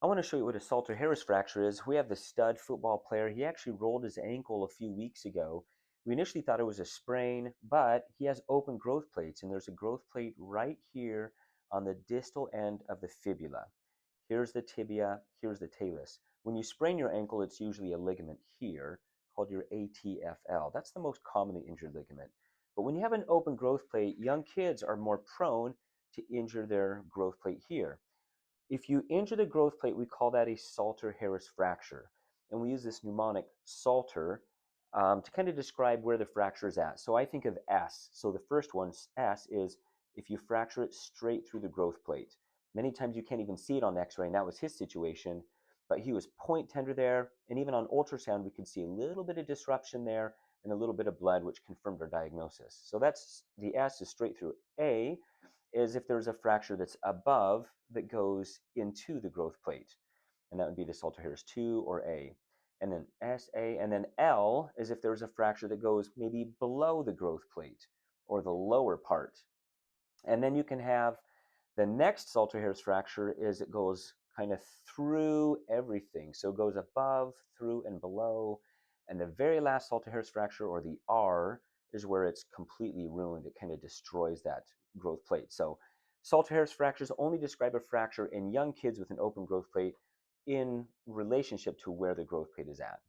I want to show you what a Salter Harris fracture is. We have the stud football player. He actually rolled his ankle a few weeks ago. We initially thought it was a sprain, but he has open growth plates, and there's a growth plate right here on the distal end of the fibula. Here's the tibia, here's the talus. When you sprain your ankle, it's usually a ligament here called your ATFL. That's the most commonly injured ligament. But when you have an open growth plate, young kids are more prone to injure their growth plate here. If you injure the growth plate, we call that a Salter-Harris fracture. And we use this mnemonic Salter to kind of describe where the fracture is at. So I think of S. So the first one, S, is if you fracture it straight through the growth plate. Many times you can't even see it on x-ray, and that was his situation. But he was point tender there, and even on ultrasound, we could see a little bit of disruption there and a little bit of blood, which confirmed our diagnosis. So that's the S is straight through. A is if there's a fracture that's above that goes into the growth plate. And that would be the Salter-Harris 2 or A. And then SA, and then L is if there's a fracture that goes maybe below the growth plate or the lower part. And then you can have the next Salter-Harris fracture is it goes kind of through everything. So it goes above, through, and below. And the very last Salter-Harris fracture, or the R, is where it's completely ruined. It kind of destroys that growth plate. So Salter-Harris fractures only describe a fracture in young kids with an open growth plate in relationship to where the growth plate is at.